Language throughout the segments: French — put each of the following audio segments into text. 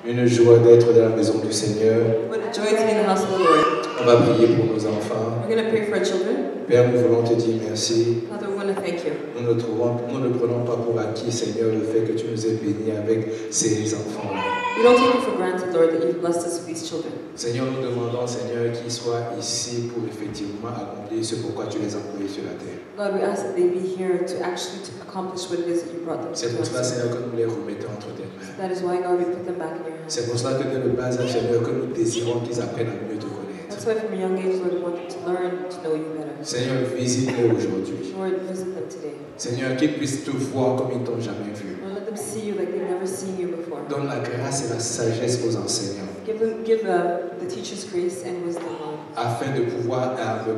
Une joie d'être dans la maison du Seigneur. What a joy to be in the house of the Lord. On va prier pour nos enfants. We're going to pray for our children. Père, nous voulons te dire merci. Father, we want to thank you. Nous ne prenons pas pour acquis, Seigneur, le fait que tu nous aies bénis avec ces enfants-là. We don't take it for granted, Lord, that you've blessed us with these children. Seigneur, nous demandons, Seigneur, qu'ils soient ici pour effectivement accomplir ce pourquoi tu les as envoyés sur la terre. God, we ask that they be here to actually accomplish what it is that you brought them C'est to pour cela, us. Seigneur, que nous les remettons entre tes mains. That is why, God, we put them back in your hands. C'est pour cela que dès le bas âge, Seigneur, que nous désirons qu'ils apprennent à mieux te connaître. That's why from a young age, Lord, we want them to learn to know you better. Seigneur, visite-les aujourd'hui. Lord, visit them today. Seigneur, qu'ils puissent te voir comme ils t'ont jamais vu. Lord, let them see you like they've never seen you before. Donne la grâce et la sagesse aux enseignants. Give the teachers grace and wisdom, Lord, Afin de pouvoir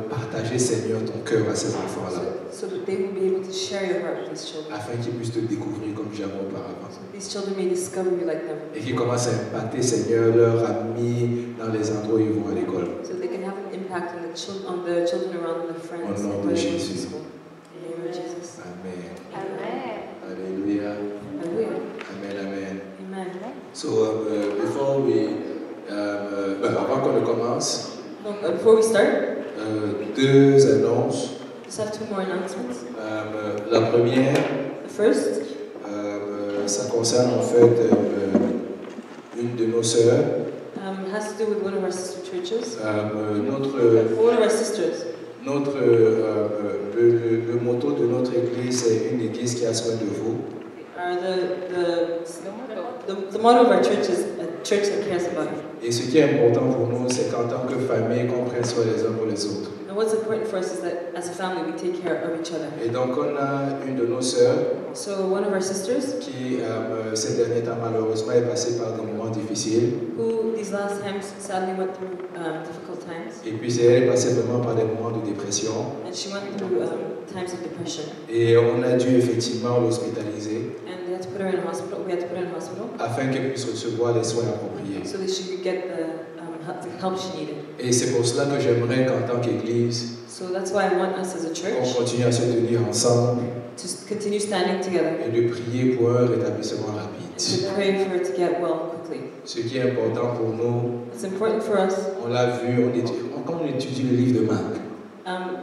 partager, Seigneur, ton cœur à ces enfants-là. so that they will be able to share your heart with these children. Afin qu'ils puissent te découvrir comme jamais auparavant. These children may discover you like never Et before. qu'ils commencent à impacter, Seigneur, leurs amis dans les endroits où ils vont à l'école. So they can have an impact on the children around them, the friends. Au nom de where they go to Jésus. school. In the name of Jesus. Amen. Amen. Alléluia. Hallelujah. Amen, amen. Amen. So, before we, avant qu'on ne commence, Donc, before we start, deux annonces. just have two more announcements. La première, The first, ça concerne en fait une de nos sœurs. has to do with one of our sister churches. Notre One of our sisters. le motto de notre église, c'est une église qui a soin de vous. The motto of our church is a church that cares about you. Et ce qui est important pour nous, c'est qu'en tant que famille, qu'on prenne soin les uns pour les autres. And what's important for us is that as a family we take care of each other. Et donc, on a une de nos sœurs So one of our sisters, qui, ces derniers temps, malheureusement, est passée par des moments difficiles. who these last times sadly went through difficult times, Et puis, elle est passée vraiment par des moments de dépression. and she went through times of depression, Et on a dû effectivement l'hospitaliser and they had to put her in a hospital. We had to put her in a hospital afin qu'elle puisse recevoir les soins appropriés. so that she could get the help she needed. Et c'est pour cela que j'aimerais qu'en tant qu'Église, So that's why I want us as a on church continue à se tenir ensemble to continue standing together et de prier pour un rétablissement rapide. and to pray for her to get well quickly. Ce qui est important pour nous, It's important for us. on l'a vu, quand on étudie le livre de Marc,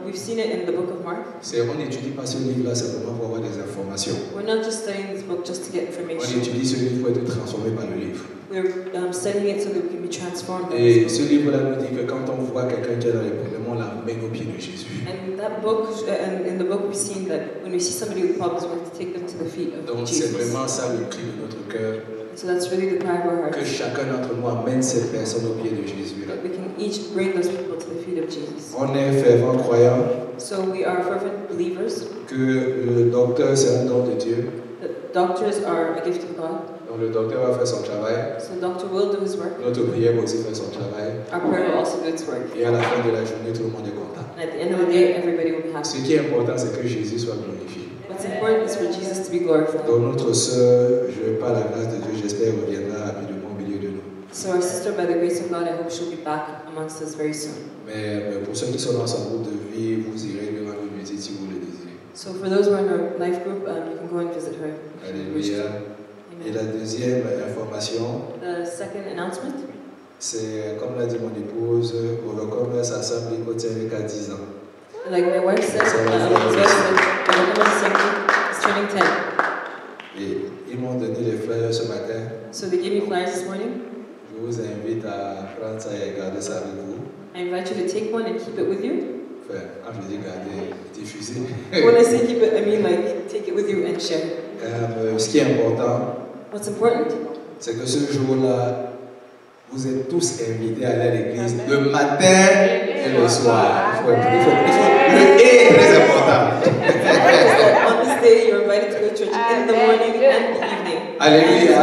We've seen it in the book of Mark. on n'étudie pas ce livre-là simplement pour avoir des informations. We're not just studying this book just to get On information. étudie ce livre pour être transformé par le livre. We're studying it so that we can be transformed by Et this ce book. livre-là nous dit que quand on voit quelqu'un qui est dans les problèmes, on l'amène au pied de Jésus. And that book, and in the book, we've seen that when we see somebody with problems, we have to take them to the feet of Donc c'est Jesus. vraiment ça le cri de notre cœur, So that's really the cry of our que hearts, chacun d'entre nous amène ces personnes au pied de Jésus. that we can each bring those people to the feet of Jesus. On est fervent croyant So we are fervent believers. que le docteur c'est un don de Dieu. The doctors are a gift of God. Donc le docteur va faire son travail, So the doctor will do his work. notre prière va aussi faire son travail. Our prayer will also do its work. Et à la fin de la journée, tout le monde est content. And at the end of the day, everybody will be happy. Ce qui est important, c'est que Jésus soit glorifié. What's important is for Jesus to be glorified. Donc notre sœur, par la grâce de Dieu, j'espère, reviendra rapidement au milieu de nous. So our sister, by the grace of God, I hope she'll be back amongst us very soon. Mais pour ceux qui sont dans son groupe de vie, vous irez lui rendre visite si vous le désirez. So for those who are in our life group, you can go and visit her. Alléluia. Et Amen. la deuxième information, The second announcement, c'est comme l'a dit mon épouse, Overcome s'assemble avec à 10 ans. like my wife said, the assembly is turning 10. Et ils m'ont donné les flyers ce matin. So they gave me flyers this morning. Je vous invite à prendre ça et garder ça avec vous. I invite you to take one and keep it with you. Enfin, quand je dis garder, diffuser. When I say keep it, I mean like take it with you and share. Ce qui est important, What's important c'est que ce jour-là, vous êtes tous invités à aller à l'église le matin et le soir. Le et est très important. on this day you're invited to go to church in the morning and the evening. Alléluia.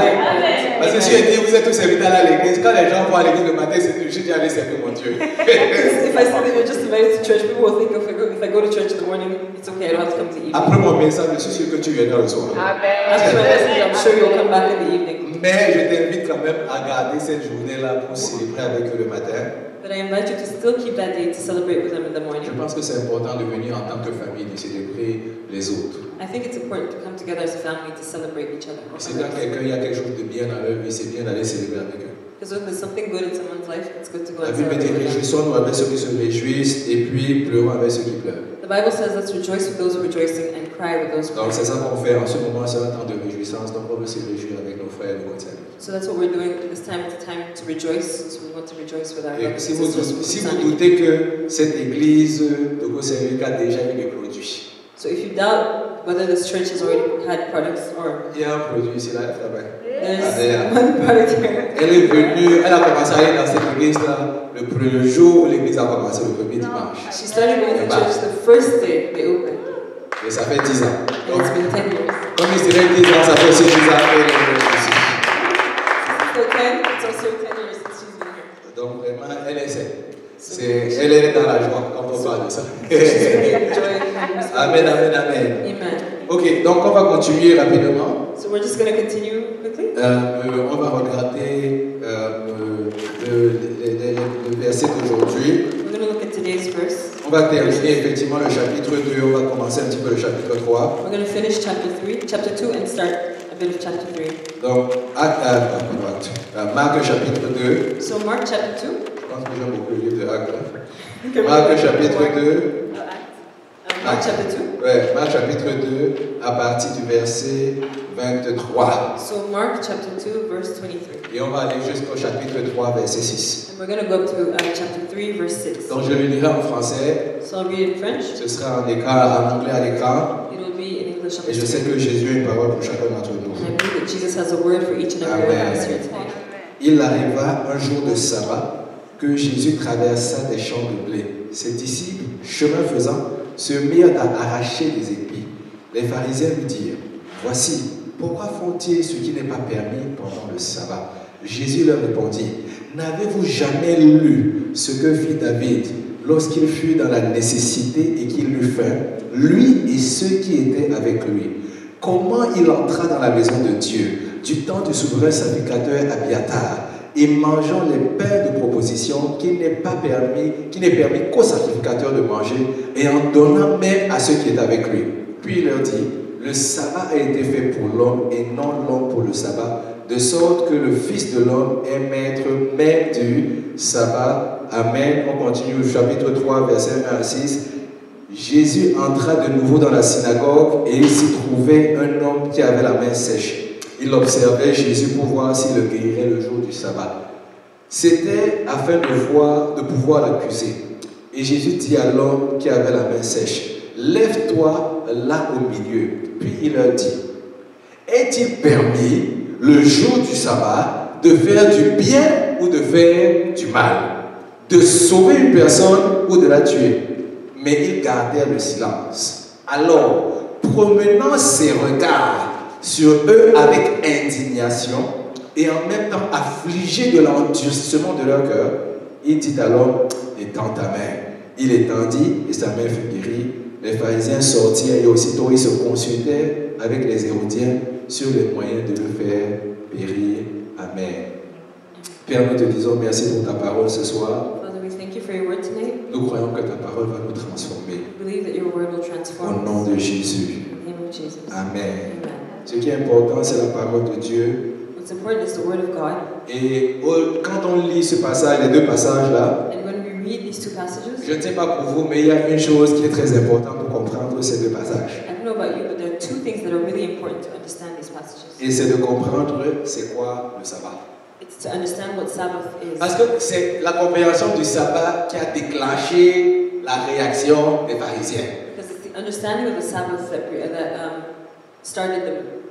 Parce que si Because je dis vous êtes tous invités à aller à l'église, quand les gens vont à l'église le matin, c'est que je dis aller servir mon Dieu. if I say that you're just invited to church, people will think if I go to church in the morning, it's okay, I don't have to come to the evening. Après mon message, je suis sûr que tu viendras le soir. After my message, I'm sure you'll come back in the evening. Mais je t'invite quand même à garder cette journée-là pour célébrer avec eux le matin. But I invite you to still keep that day to celebrate with them in the morning. Je pense que c'est important de venir en tant que famille, de célébrer les autres. I think it's important to come together as a family to celebrate each other. C'est quand quelqu'un, il y a quelque chose de bien bien dans leur vie, c'est bien d'aller célébrer avec eux. Because when there's something good in someone's life, it's good to go La and Bible dit celebrate with them. réjouissons-nous avec ceux qui se réjouissent et puis pleurons avec ceux qui pleurent. The Bible says, let's rejoice with those rejoicing and cry with those Donc c'est crying. ça qu'on fait en ce moment, c'est un temps de réjouissance, donc on veut se réjouir avec nos frères et nos concerts. So that's what we're doing this time. It's a time to rejoice. So we want to rejoice with our Et brothers si and vous, sisters. si vous doutez que cette église de Gosselic a déjà eu des produits, So if you doubt whether this church has already had products or il y a un produit ici là, là-bas. there's one product here. Elle est venue, elle a commencé à aller dans cette église-là le premier jour où l'église a commencé, le premier dimanche. She started going to church the first day they opened. Et ça fait 10 ans. And Donc, it's been 10 years. comme je dirais 10 ans, ça fait aussi 10 ans qu'elle est ici. So 10, it's also 10 years since she's been here. Donc vraiment, elle essaie. Elle est dans la joie quand on parle de ça. She's really enjoying it. Amen, amen, amen. Amen. Ok, donc on va continuer rapidement. So we're just going to continue quickly. On va regarder le verset d'aujourd'hui. We're going to look at today's verse. On va terminer effectivement le chapitre 2, on va commencer un petit peu le chapitre 3. We're going to finish chapter 2 and start a bit of chapter 3. Donc, Marc chapitre 2. So Mark chapter 2. Je pense que j'aime beaucoup le livre de Actes. Marc chapitre 2. Mark chapter 2. Ouais, Marc chapitre 2 à partir du verset 23. So Mark chapter 2 verse 23. Et on va aller jusqu'au chapitre 3 verset 6. And we're going to go up to chapter 3 verse 6. Donc je le lirai en français. So I'll read in French. Ce sera en anglais à l'écran. It will be in English on Et the je sais screen. que Jésus a une parole pour chacun d'entre nous. And I believe that Jesus has a word for each and every one of us here tonight. Il arriva un jour de sabbat que Jésus traversa des champs de blé. Ses disciples, chemin faisant, se mirent à arracher des épis. Les pharisiens lui dirent, « Voici, pourquoi font-ils ce qui n'est pas permis pendant le sabbat ?» Jésus leur répondit, « N'avez-vous jamais lu ce que fit David lorsqu'il fut dans la nécessité et qu'il eut faim, lui et ceux qui étaient avec lui? Comment il entra dans la maison de Dieu du temps du souverain sacrificateur Abiatar, et mangeant les pains de proposition qui n'est permis qu'au sacrificateur de manger, et en donnant même à ceux qui étaient avec lui. Puis il leur dit, le sabbat a été fait pour l'homme et non l'homme pour le sabbat, de sorte que le Fils de l'homme est maître même du sabbat. Amen. On continue au chapitre 3, versets 1 à 6. Jésus entra de nouveau dans la synagogue et il s'y trouvait un homme qui avait la main sèche. Il observait Jésus pour voir s'il le guérirait le jour du sabbat. C'était afin de pouvoir l'accuser. Et Jésus dit à l'homme qui avait la main sèche, « Lève-toi là au milieu. » Puis il leur dit, « Est-il permis le jour du sabbat de faire du bien ou de faire du mal, de sauver une personne ou de la tuer ?» Mais ils gardèrent le silence. Alors, promenant ses regards sur eux avec indignation et en même temps affligé de l'endurcissement de leur cœur, il dit à l'homme, étends ta main. Il étendit et sa main fut guérie. Les pharisiens sortirent et aussitôt ils se consultaient avec les Hérodiens sur les moyens de le faire périr. Amen. Père, nous te disons merci pour ta parole ce soir. Father, we thank you for your word tonight. Nous croyons que ta parole va nous transformer. We believe that your word will Au transform nom us. de Jésus. In the name of Jesus. Amen. Amen. Ce qui est important, c'est la parole de Dieu. What's important is the word of God. Et quand on lit ce passage, les deux passages-là, And when we read these two passages, je ne sais pas pour vous, mais il y a une chose qui est très importante pour comprendre ces deux passages. I don't know about you, but there are two things that are really important to understand these passages. Et c'est de comprendre c'est quoi le sabbat. It's to understand what Sabbath is. Parce que c'est la compréhension du sabbat qui a déclenché la réaction des pharisiens. Because it's the understanding of the Sabbath that started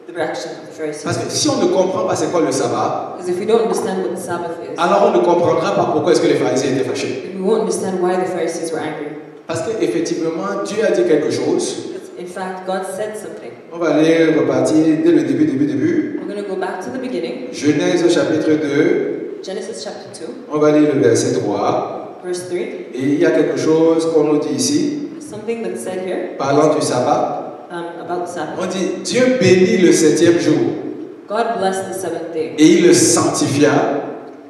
the reaction of the Pharisees. Parce que si on ne comprend pas c'est quoi le sabbat, Because if we don't understand what the Sabbath is, alors on ne comprendra pas pourquoi est-ce que les pharisiens étaient fâchés. then we won't understand why the Pharisees were angry. Parce qu'effectivement, Dieu a dit quelque chose. Because in fact, God said something. On va aller repartir dès le début. We're going to go back to the beginning. Genèse chapitre 2, Genesis chapter 2, on va lire le verset 3. verse 3. Et il y a quelque chose qu'on nous dit ici, There's something that's said here parlant du sabbat. about the Sabbath. On dit, Dieu bénit le 7e jour God blessed the seventh day, et il le sanctifia.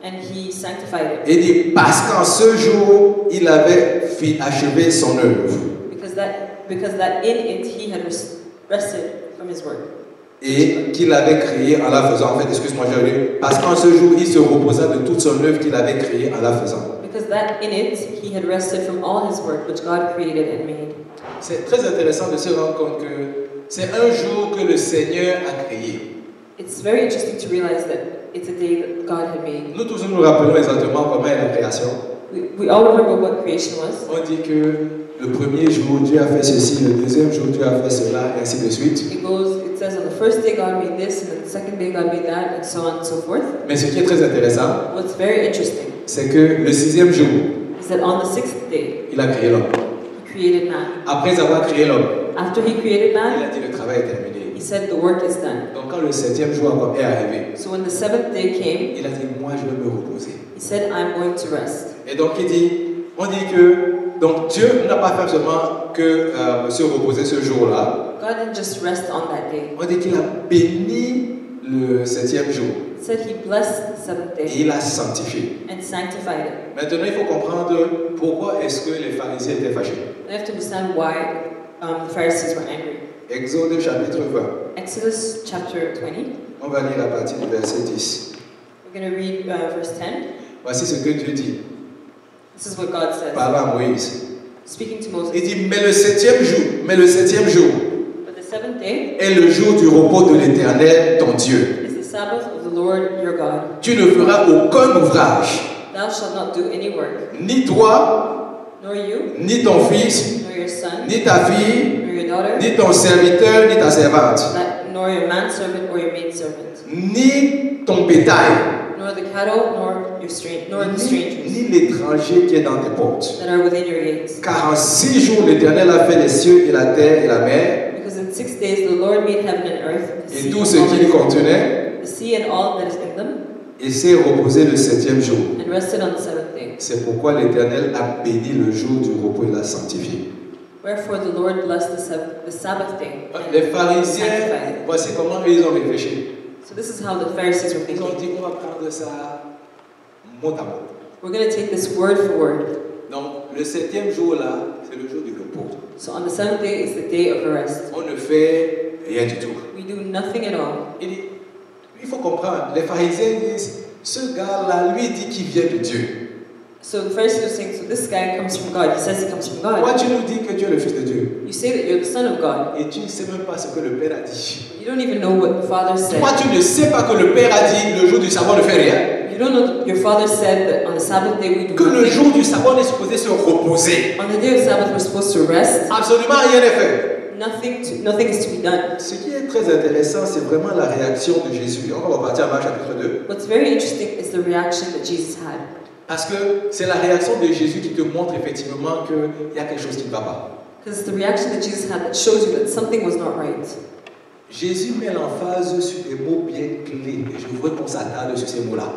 and He sanctified it. Et dit, parce qu'en ce jour, il avait achevé son œuvre. Because that in it He had rested from His work. et qu'il avait créée en la faisant. En fait, excuse-moi, j'ai lu. Parce qu'en ce jour, il se reposa de toute son œuvre qu'il avait créée en la faisant. Because that in it he had rested from all his work which God created and made. C'est très intéressant de se rendre compte que c'est un jour que le Seigneur a créé. It's very interesting to realize that it's a day that God had made. Nous tous nous rappelons exactement comment est la création. We all remember what creation was. On dit que le premier jour, Dieu a fait ceci, le deuxième jour, Dieu a fait cela, et ainsi de suite. It says on the first day God made this, and then the second day God made that, and so on and so forth. Mais ce qui est très intéressant, What's very interesting c'est que le sixième jour, is that on the sixth day il a créé l'homme. he created man. Après avoir créé l'homme, After he created il man, a dit le travail est terminé. he said the work is done. Donc quand le septième jour est arrivé, So when the seventh day came, il a dit moi je vais me reposer. he said, I'm going to rest. Et donc on dit que donc Dieu n'a pas fait seulement que se reposer ce jour-là. God didn't just rest on that day. On dit qu'il a béni le septième jour He said he blessed the seventh et day il l'a sanctifié. and sanctified it. Maintenant, il faut comprendre pourquoi est-ce que les pharisiens étaient fâchés. You have to understand why the Pharisees were angry. Exode chapitre 20. Exodus chapter 20. On va lire à partir du verset 10. We're going to read verse 10. Voici ce que Dieu dit, This is what God says, parlant à Moïse. speaking to Il Moses. dit, mais le septième jour But the seventh day est le jour du repos de l'Éternel, ton Dieu. is the Sabbath of the Lord your God. Tu ne feras aucun ouvrage, Thou shalt not do any work, ni toi, nor you, ni ton fils, nor your son, ni ta fille, nor your daughter, ni ton serviteur, ni ta servante, nor your manservant or your maidservant, ni ton bétail, nor the cattle, nor the strangers ni l'étranger qui est dans tes portes. that are within your gates. Car en 6 jours, l'Éternel a fait les cieux et la terre et la mer, Because in 6 days the Lord made heaven and earth, et tout ce qui les contenait, the sea and all that is in them, et s'est reposé le septième jour. and rested on the seventh day. C'est pourquoi l'Éternel a béni le jour du repos et l'a sanctifié. Wherefore the Lord blessed the Sabbath day and Les pharisiens, sanctified it. voici comment ils ont réfléchi. So this is how the Pharisees were Ils ont thinking. dit, on va prendre ça mot à mot. We're going to take this word for word. Donc, le septième jour là, c'est le jour du repos. So on the seventh day is the day of the rest. On ne fait rien du tout. We do nothing at all. Il faut comprendre, les pharisiens disent, ce gars-là, lui dit qu'il vient de Dieu. So the Pharisees were saying, so this guy comes from God. He says he comes from Toi, God. tu nous dis que tu es le fils de Dieu. You say that you're the son of God. Et tu ne sais même pas ce que le Père a dit. You don't even know what the Father said. Toi, tu ne sais pas que le Père a dit, le jour du sabbat, ne fais rien. You don't know that your Father said that on the Sabbath day we do Que le nothing. jour du sabbat, on est supposé se reposer. On the day of Sabbath we're supposed to rest. Absolument rien n'est fait. Nothing is to be done. Ce qui est très intéressant, c'est vraiment la réaction de Jésus. On va repartir à Marc chapitre 2. What's very interesting is the reaction that Jesus had. Parce que c'est la réaction de Jésus qui te montre effectivement qu'il y a quelque chose qui ne va pas. Because it's the reaction that Jesus had that shows you that something was not right. Jésus met l'emphase sur des mots bien clés. Et je voudrais qu'on s'attarde sur ces mots-là.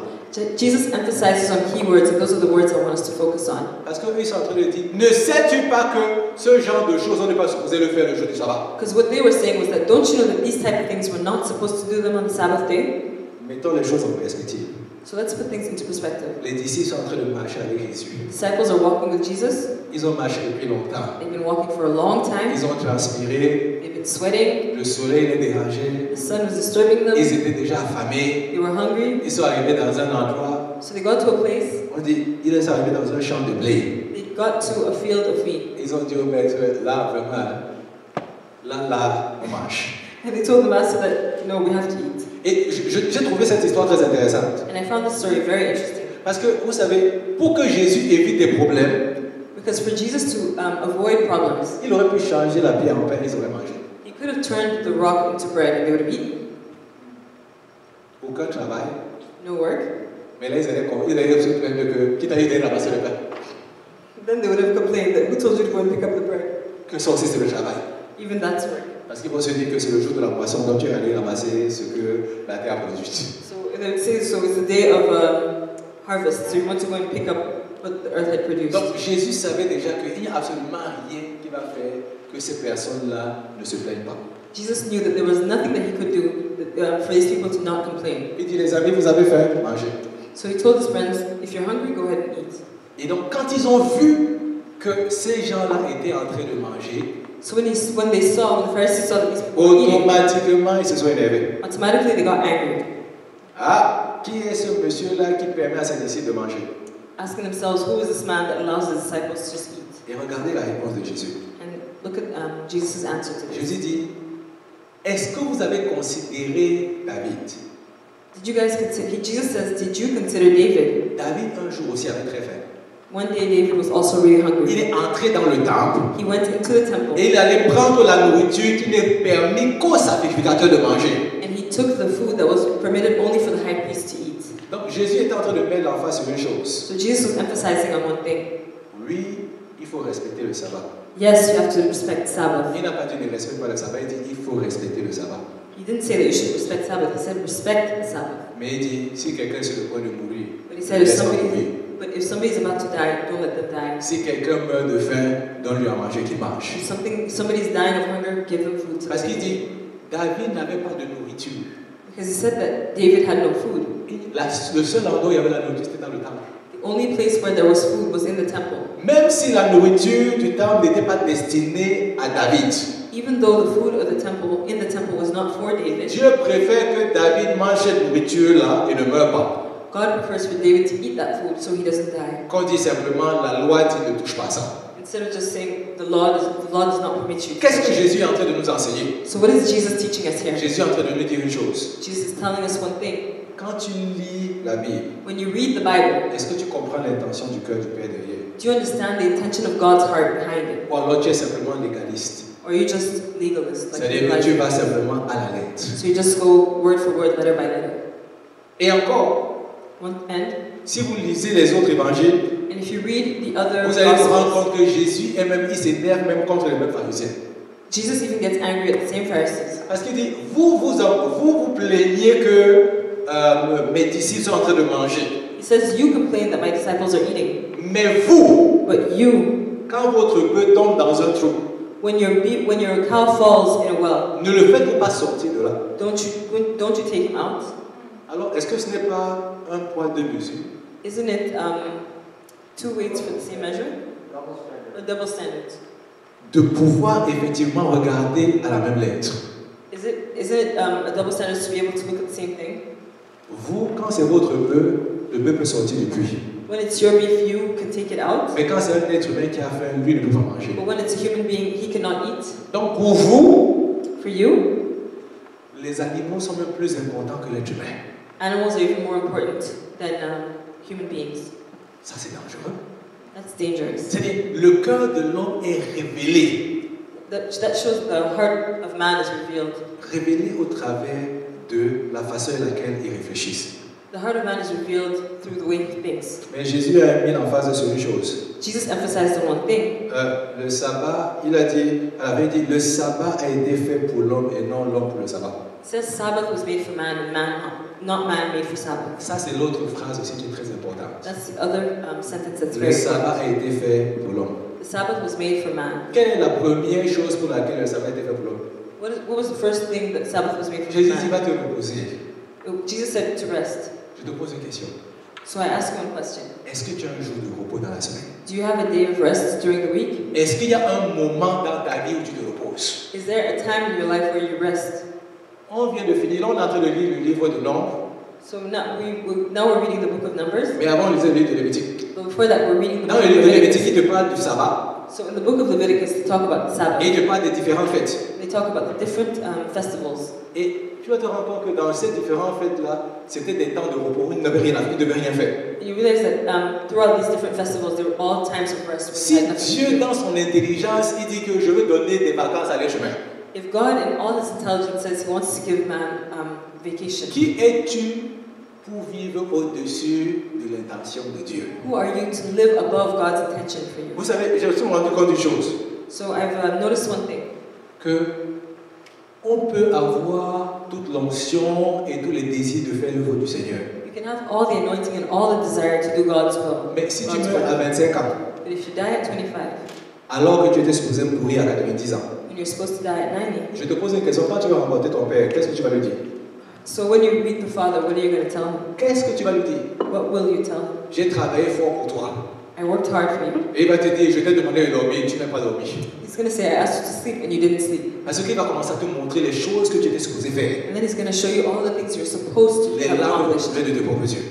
Jesus emphasizes on keywords, and those are the words I want us to focus on. Parce qu'eux, ils sont en train de dire, ne sais-tu pas que ce genre de choses, on n'est pas supposé le faire le jour du sabbat? Because what they were saying was that, don't you know that these type of things we're not supposed to do them on the Sabbath day? Mettons les choses en perspective. So let's put things into perspective. Les disciples sont en train de marcher avec Jésus. Disciples are walking with Jesus. Ils ont marché depuis longtemps. They've been walking for a long time. Ils ont transpiré. They've been sweating. Le soleil les dérangeait. The sun was disturbing them. Ils étaient déjà affamés. They were hungry. Ils sont arrivés dans un endroit. So they got to a place. On dit, ils sont arrivés dans un champ de blé. They got to a field of wheat. Ils ont dit au maître, là vraiment, là, on marche. And they told the master that, no, we have to eat. Et j'ai trouvé cette histoire très intéressante. And I found this story very interesting. Parce que vous savez, pour que Jésus évite des problèmes, Because for Jesus to avoid problems, il aurait pu changer la pierre en pain, ils auraient mangé. he could have turned the rock into bread and they would have eaten. Aucun travail. No work. Mais là, ils allaient se plaindre que qui t'a aidé à ramasser le pain? Then they would have complained that, who told you to go and pick up the bread? Que ça aussi c'est le travail. Even that's work. Parce qu'ils vont se dire que c'est le jour de la moisson, donc tu es allé ramasser ce que la terre a produit. So and it says, so it's the day of harvest, so you want to go and pick up what the earth had produced. Donc Jésus savait déjà qu'il n'y a absolument rien qui va faire que ces personnes-là ne se plaignent pas. Jesus knew that there was nothing that he could do for these people to not complain. Il dit, les amis, vous avez faim, mangez. So he told his friends, if you're hungry, go ahead and eat. Et donc quand ils ont vu que ces gens-là étaient en train de manger, So when the Pharisees saw that these people were eating, automatiquement, ils se sont énervés. automatically they got angry, Ah, qui est ce monsieur-là qui permet à ses disciples de manger? asking themselves, who is this man that allows his disciples to just eat? Et regardez la réponse de Jésus. And look at Jesus' answer to this. Jésus dit, est-ce que vous avez considéré David? Did you guys consider? Jesus says, did you consider David? David, un jour aussi, avait très faim. One day David was also really Il hungry. est entré dans le temple He went into the temple et il allait prendre la nourriture qui n'est permis qu'au sacrificateur de manger. and he took the food that was permitted only for the high priest to eat. Donc Jésus est en train de mettre l'emphase sur une chose. So Jesus was emphasizing on one thing. Oui, il faut respecter le sabbat. Yes, you have to respect Sabbath. Il n'a pas dit ne respecte pas le sabbat, il dit il faut respecter le sabbat. He didn't say that you should respect Sabbath. He said respect the Sabbath. Mais il dit si quelqu'un est sur le point de mourir, But he said if laisse-le mourir. somebody's about to die, don't let them die. Si quelqu'un meurt de faim, donne-lui à manger qu'il mange. If somebody's dying of hunger, give them food to Parce qu'il eat. dit David n'avait pas de nourriture. Because he said that David had no food. Le seul endroit où il y avait la nourriture, c'était dans le temple. The only place where there was food was in the temple. Même si la nourriture du temple n'était pas destinée à David, Even though the food of the temple in the temple was not for David, Dieu préfère que David mange cette nourriture-là et ne meure pas. God prefers for David to eat that food so he doesn't die. Qu'on dit simplement la loi dit ne touche pas ça. Instead of just saying the law does not permit you. Qu'est-ce que Jésus est en train de nous enseigner? So what is Jesus teaching us here? Jésus est en train de nous dire une chose. Jesus is telling us one thing. Quand tu lis la Bible, When you read the Bible, est-ce que tu comprends l'intention du cœur du Père derrière? do you understand the intention of God's heart behind it? Ou alors tu es simplement légaliste? Or are you just legalist? Like C'est-à-dire que tu vas simplement à la lettre. so you just go word for word, letter by letter. Et encore, And si vous lisez les autres évangiles, if you read the other vous allez vous rendre Gospels, compte que Jésus il s'énerve même contre les mêmes pharisiens. Jesus even gets angry at the same Pharisees. Parce qu'il dit, vous plaignez que mes disciples sont en train de manger. He says, you complain that my disciples are eating, Mais vous, but you, quand votre bœuf tombe dans un trou, when your cow falls in a well, ne le faites pas sortir de là. don't you take him out? Alors, est-ce que ce n'est pas un poids, deux mesures? Isn't it two weights for the same measure? A double standard. De pouvoir effectivement regarder à la même lettre. Isn't it a double standard to be able to look at the same thing? Vous, quand c'est votre bœuf, le bœuf peut sortir du puits. When it's your beef, you can take it out. Mais quand c'est un être humain qui a faim, lui ne peut pas manger. But when it's a human being, he cannot eat. Donc pour vous, For you, les animaux sont même plus importants que l'être humain. animals are even more important than human beings. Ça, c'est dangereux. That's dangerous. C'est-à-dire, le cœur de l'homme est révélé. That shows the heart of man is revealed. Révélé au travers de la façon à laquelle il réfléchit. The heart of man is revealed through the way he thinks. Mais Jésus a mis l'emphase sur une chose. Jesus emphasized on one thing. Le sabbat, il avait dit, le sabbat a été fait pour l'homme et non l'homme pour le sabbat. It says Sabbath was made for man and not man made for Sabbath. Ça, c'est l'autre phrase aussi qui est très importante. That's the other sentence that's Le very sabbat important. a été fait pour l'homme. The Sabbath was made for man. Quelle est la première chose pour laquelle le sabbat a été fait pour l'homme? What was the first thing that Sabbath was made for Jésus dit, man? va te reposer. Jesus said to rest. Je te pose une question. So I ask you one question. Est-ce que tu as un jour de repos dans la semaine? Do you have a day of rest during the week? Est-ce qu'il y a un moment dans ta vie où tu te reposes? Is there a time in your life where you rest? On vient de finir, là on est en train de lire le livre de Nombres, So now we're reading the book of Numbers. mais avant on lisait le livre de Lévitique. But before that, we're reading the Dans book le of livre de Lévitique, Leviticus. il te parle du sabbat So in the book of Leviticus, they talk about the Sabbath. et il te parle des différentes fêtes. They talk about the different festivals. Et tu vas te rendre compte que dans ces différentes fêtes-là, c'était des temps de repos où il ne devait rien faire. And you realize that throughout these different festivals, there were all times of rest. When Si you had nothing to Dieu, do. dans son intelligence, il dit que je veux donner des vacances à l'être humain, If God, in all His intelligence, says He wants to give man vacation, qui es-tu pour vivre au-dessus de l'intention de Dieu? who are you to live above God's intention for you? Vous savez, j'ai aussi rendu compte d'une chose, So I've noticed one thing. que on peut avoir toute l'onction et tous les désirs de faire l'œuvre du Seigneur. You can have all the anointing and all the desire to do God's will. Mais si tu God's meurs à will. 25 ans, But if you die at 25, alors que tu étais supposé mourir à 90 ans, when you're supposed to die at 90, je te pose une question, quand tu vas rencontrer ton père, qu'est-ce que tu vas lui dire? so when you meet the Father, what are you going to tell Him? Qu'est-ce que tu vas lui dire? What will you tell Him? J'ai travaillé fort pour toi. I worked hard for you. Et il va te dire, je t'ai demandé de dormir, tu n'as pas dormi. He's going to say, I asked you to sleep and you didn't sleep. Parce qu'il va commencer à te montrer les choses que tu étais supposé faire. And then he's going to show you all the things you're supposed to Les have larmes vont accomplished. couler de tes propres yeux.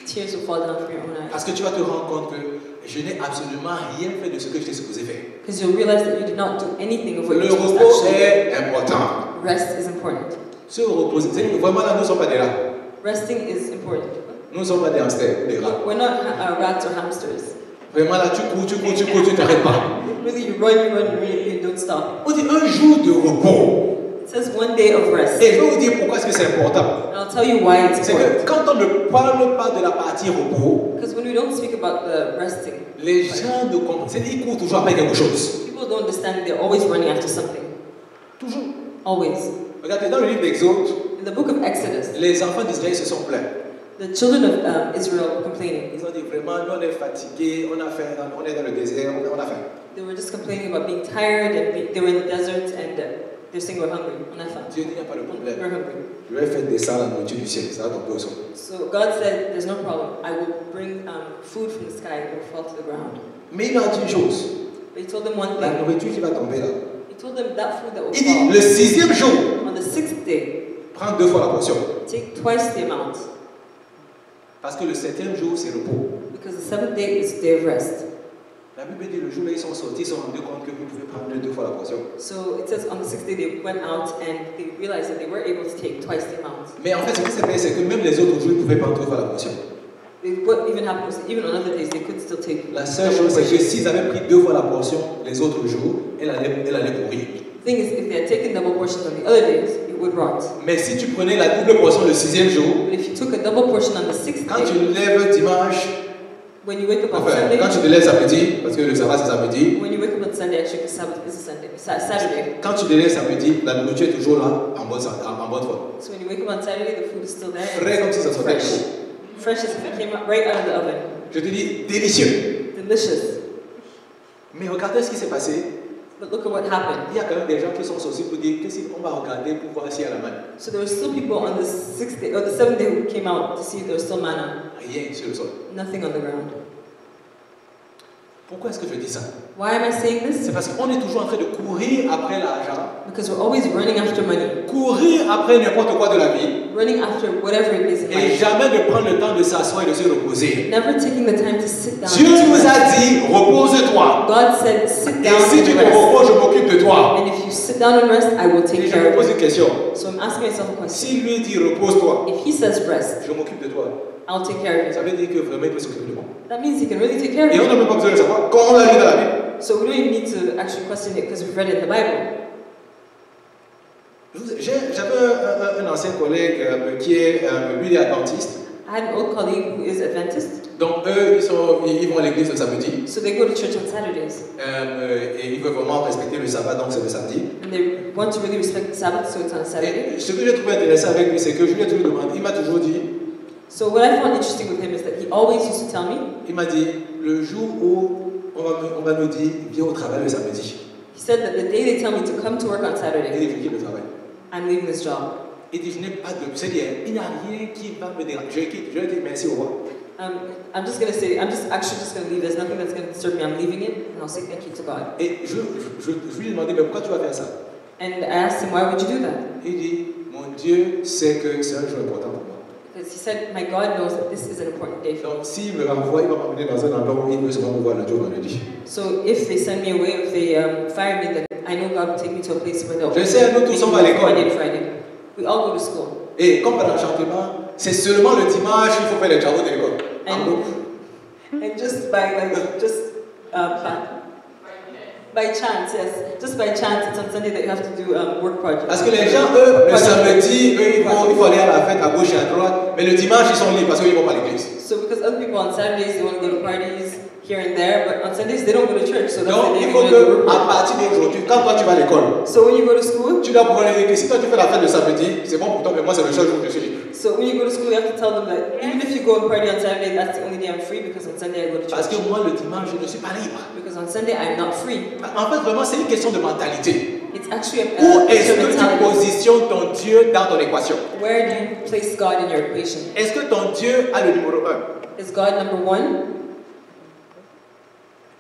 Tears will fall down from your own eyes. Parce que tu vas te rendre compte que je n'ai absolument rien fait de ce que j'étais supposé faire. Because you'll realize that you did not do anything of what Le you're supposed to repos actually est important. do. Rest is important. Se reposer, vraiment là, nous ne sommes pas des rats. Resting is important. Nous ne sommes pas des hamsters ou des rats. We're not rats or hamsters. Vraiment là, tu cours, tu t'arrêtes pas. Really, you run, you don't stop. On dit un jour de repos. It says one day of rest. Et je vais vous dire pourquoi est-ce que c'est important. And I'll tell you why it's C'est important. que quand on ne parle pas de la partie repos, Because when we don't speak about the resting, les gens ne comprennent. Ils courent toujours après quelque chose. people don't understand they're always running after something. Toujours. Always. Regardez, dans le livre d'Exode, In the book of Exodus, les enfants d'Israël se sont plaints. the children of Israel were complaining. Ils ont dit vraiment, nous on est fatigués, on a faim, on est dans le désert, on a faim. They were just complaining about being tired and they were in the desert and they're saying we're hungry. On a faim. Dieu dit, il n'y a pas de problème. We're hungry. Je vais faire descendre la nourriture du ciel, ça va tomber au sol. So God said, there's no problem. I will bring food from the sky that will fall to the ground. Mais il a dit une chose, But he told them one la thing. nourriture qui va tomber là. He told them that food that will Il dit, fall le sixième jour, on the sixth day, prends 2 fois la portion. take twice the amount. Parce que le septième jour, c'est repos. Because the seventh day is a day of rest. La Bible dit, le jour où ils sont sortis, ils se sont rendus compte que vous pouvez prendre 2 fois la portion. So it says on the sixth day they went out and they realized that they were able to take twice the amount. Mais en fait, ce qui s'est passé, c'est que même les autres jours, ils ne pouvaient pas prendre 2 fois la portion. What even happened was even on other days they could still take. La seule chose, c'est que s'ils avaient pris 2 fois la portion les autres jours, elle allait pourrir. The thing is, if they had taken double portions on the other days, it would rot. Mais si tu prenais la double portion le sixième jour, But if you took a double portion on the sixth quand tu day, lèves dimanche, when you wake up on enfin, Sunday, quand tu te lèves samedi, parce que le sabbat c'est samedi, when you wake up on Sunday, actually the Sabbath is a Sunday, Saturday. quand tu te lèves samedi, la nourriture est toujours là, en bonne forme. So when you wake up on Saturday, the food is still there. Frais comme si ça sortait Fresh. chaud. Fresh as if it came out right out of the oven. Je te dis, délicieux. Delicious. Mais regardez ce qui s'est passé. But look at what happened. Il y a quand même des gens qui sont sortis pour dire, qu'est-ce qu'on va regarder pour voir s'il y a la manne. So there were still people on the sixth day or the seventh day who came out to see if there was still manna. Rien sur le sol. Nothing on the ground. Pourquoi est-ce que je dis ça? Why am I saying this? C'est parce qu'on est toujours en train de courir après l'argent, Because we're always running after money, courir après n'importe quoi de la vie, running after whatever it is in et life, jamais de prendre le temps de s'asseoir et de se reposer. never taking the time to sit down. Dieu nous a dit, repose-toi. God said, sit Et down si tu and te rest. reposes, je m'occupe de toi. And if you sit down and rest, I will Et take je care me pose of une you. question. So I'm asking myself a question. Si lui dit, repose-toi, If he says rest, je m'occupe de toi, I'll take care of ça you. veut dire que vraiment il peut s'occuper de moi. That means he can really take care of Et on you. n'a même pas besoin de savoir comment on l'a lu dans la Bible. So we don't even need to actually question it because we've read it in the Bible. J'avais un ancien collègue qui est, lui, il est adventiste. I had an old colleague who is Adventist, Donc eux, ils vont à l'église le samedi. so they go to church on Saturdays. Et ils veulent vraiment respecter le sabbat, donc c'est le samedi. And they want to really respect the Sabbath, so it's on a Saturday. Et ce que j'ai trouvé intéressant avec lui, c'est que je lui ai toujours demandé, il m'a toujours dit, So what I found interesting with him is that he always used to tell me, il m'a dit, le jour où on va nous dire, viens au travail le samedi. he said that the day they tell me to come to work on Il Saturday, dit, je quitte le travail. I'm leaving this job. Il dit, je n'ai pas de... C'est-à-dire, il n'y a rien qui va me déranger. Je quitte, je lui dis merci, au revoir. I'm just going to say, I'm just actually just going to leave. There's nothing that's going to disturb me. I'm leaving it, and I'll say thank you to God. Et je lui ai demandé, mais pourquoi tu vas faire ça? And I asked him, why would you do that? Il dit, mon Dieu sait que c'est un jour important pour moi. Because he said, my God knows that this is an important day for me. Donc, s'il me renvoie, il va m'amener dans un endroit où il ne se va me voir le jour vendredi. So if they send me away, if they fire me, then I know God will take me to a place where they'll Je sais, nous tous on va à l'école. Monday to Friday. We all go to school. Et comme pendant l'enchantement, c'est seulement le dimanche qu'il faut faire les travaux de l'école. En groupe. And just by by chance, yes, just by chance, it's on Sunday that you have to do work projects. Parce que les gens, eux, le samedi, eux, il faut aller à la fête à gauche et à droite, mais le dimanche, ils sont libres parce qu'ils ne vont pas à l'église. So because other people on Saturdays they want to go to parties here and there, but on Sundays they don't go to church. So that's Donc, the day il they faut go to que, work à project. partir d'aujourd'hui, quand toi tu vas à l'école, So when you go to school, tu dois pouvoir leur dire que si toi tu fais la fête le samedi, c'est bon pour toi, mais moi c'est le seul jour où je suis libre. so when you go to school, you have to tell them that even if you go and party on Saturday, that's the only day I'm free because on Sunday I go to Parce church. que moi, le dimanche, je ne suis pas libre. Because on Sunday I'm not free. En fait, vraiment, c'est une question de mentalité. It's actually Où a est-ce question of que tu mentality. positionnes ton Dieu dans ton équation? Where do you place God in your equation? Est-ce que ton Dieu a le numéro 1? Is God number one?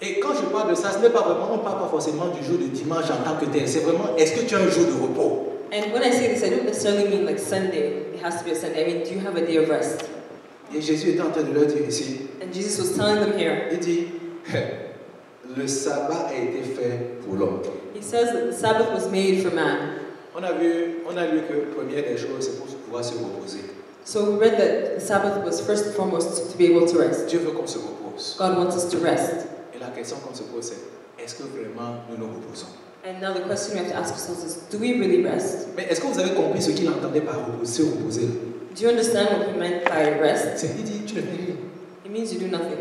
Et quand je parle de ça, ce n'est pas vraiment, on ne parle pas forcément du jour de dimanche en tant que tel. C'est vraiment, est-ce que tu as un jour de repos? And when I say this, I don't necessarily mean like Sunday. It has to be a Sunday. I mean, do you have a day of rest? Et Jésus était en train de leur dire ici, And Jesus was telling them here. il dit, le sabbat a été fait pour l'homme. He says that the Sabbath was made for man. On a lu que première des choses, c'est pour pouvoir se reposer. So we read that the Sabbath was first and foremost to be able to rest. Dieu veut qu'on se repose. God wants us to rest. Et la question qu'on se pose, c'est, est-ce que vraiment nous nous reposons? And now the question we have to ask ourselves is, do we really rest? Mais est-ce que vous avez compris ce qu'il entendait par se reposer? Do you understand what he meant by rest? Il dit, tu ne fais rien. It means you do nothing.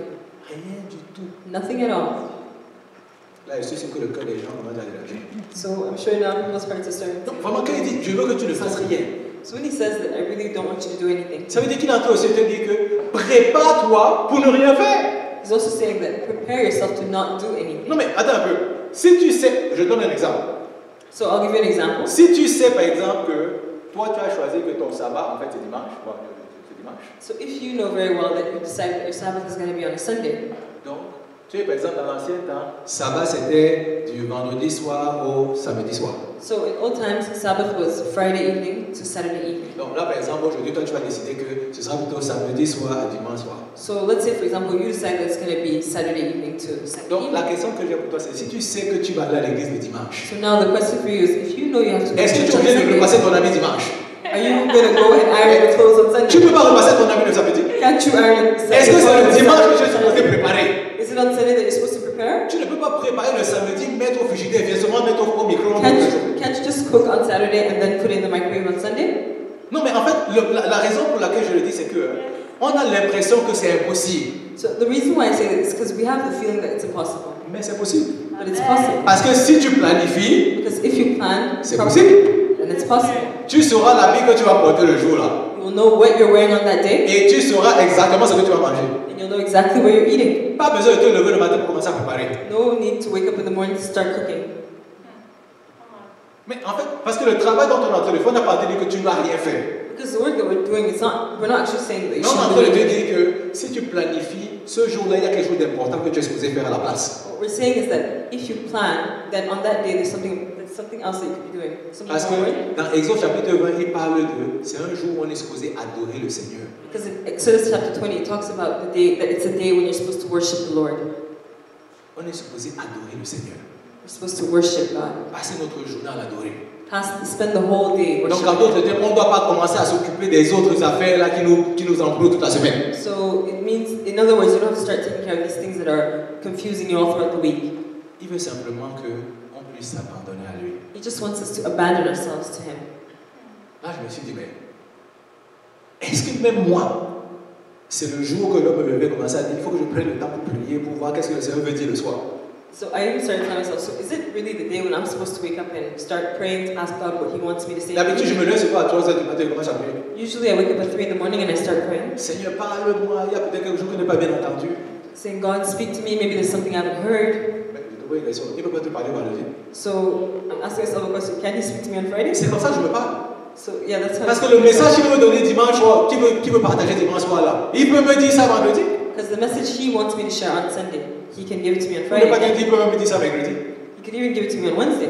Rien du tout. Nothing at all. Là, je suis sûr que le cœur des gens commence à réagir. So I'm sure now people's hearts are starting to... Donc, vraiment, quand il dit, je veux que tu ne fasses rien, So when he says that, I really don't want you to do anything, ça veut dire qu'il est en train aussi de te dire que prépare-toi pour ne rien faire. he's also saying that prepare yourself to not do anything. Non, mais attends un peu. Si tu sais, je donne un exemple. So I'll give you an example. Si tu sais, par exemple, que toi, tu as choisi que ton sabbat, en fait, c'est dimanche. Bon, c'est dimanche. So if you know very well that you decided that your Sabbath is going to be on a Sunday, Donc, tu sais, par exemple, dans l'ancien temps, sabbat, c'était du vendredi soir au samedi soir. so in old times, Sabbath was Friday evening to Saturday evening. Donc là, par exemple, aujourd'hui, toi, tu vas décider que ce sera plutôt samedi soir à dimanche soir. So let's say, for example, you decide that it's going to be Saturday evening to Sunday Donc, la evening. question que j'ai pour toi, c'est si tu sais que tu vas aller à l'église le dimanche, So now the question for you is, if you know you have to go to est-ce que church tu on viens de Sunday, repasser ton ami dimanche? are you going to go and iron your clothes on Tu ne peux Sunday? pas repasser ton ami le samedi. Can't you iron Est-ce que c'est le dimanche que tu es supposé Sunday? préparer? Is it on Sunday that you're supposed to prepare? Tu ne peux pas préparer le samedi, mettre au frigidaire, viens seulement mettre au micro-ondes. Can't you just cook on Saturday and then put it in the microwave on Sunday? Non, mais en fait, la raison pour laquelle je le dis, c'est que on a l'impression que c'est impossible. So the reason why I say this is because we have the feeling that it's impossible. Mais c'est possible. But it's possible. Parce que si tu planifies, Because if you plan c'est properly, possible. then it's possible. Tu sauras l'habit que tu vas porter le jour-là. You will know what you're wearing on that day, Et tu sauras exactement ce que tu vas manger. and you'll know exactly what you're eating. Pas besoin de te lever le matin pour commencer à préparer. No need to wake up in the morning to start cooking. Mais en fait, parce que le travail dont on est en train de faire n'a pas dit que tu ne vas rien faire. Because the work that we're doing, we're not actually saying that you Non, on est en should train do de te it. dire que si tu planifies, ce jour-là, il y a quelque chose d'important que tu es supposé faire à la place. What we're saying is that if you plan, then on that day there's something else that you could be doing. Something Parce more. que dans Exode chapitre 20, il parle de, c'est un jour où on est supposé adorer le Seigneur. Because in Exodus chapter 20, it talks about the day that it's a day when you're supposed to worship the Lord. On est supposé adorer le Seigneur. We're supposed to worship God. Passer notre journée à l'adorer. Spend the whole day Donc worshiping. en d'autres termes, on ne doit pas commencer à s'occuper des autres affaires là qui nous embrouillent toute la semaine. So it means, in other words, you don't have to start taking care of these things that are confusing you all throughout the week. Il veut simplement qu'on puisse s'abandonner à lui. He just wants us to abandon ourselves to Him. Là, je me suis dit, mais est-ce que même moi, c'est le jour que l'homme me commencer à dire, il faut que je prenne le temps pour prier, pour voir qu'est-ce que le Seigneur veut dire le soir. So I even started telling myself, so is it really the day when I'm supposed to wake up and start praying to ask God what He wants me to say? D'habitude, je me lève souvent à 3h du matin et commence à prier. Usually I wake up at 3 in the morning and I start praying, Seigneur, parle-moi, il y a peut-être quelque chose que je n'ai pas bien entendu. saying, God, speak to me, maybe there's something I haven't heard. Mais je te pose une question, il ne peut pas te parler vendredi. So I'm asking myself a question, can He speak to me on Friday? C'est comme ça que je me parle. So yeah, that's how Parce que le message qu'il veut me donner dimanche soir, qu'il veut partager dimanche soir là, il peut me dire ça vendredi. Because the message He wants me to share on Sunday, He can give it to me on Il peut pas Friday. dire, il peut même me dire ça mercredi. He can even give it to me on Wednesday.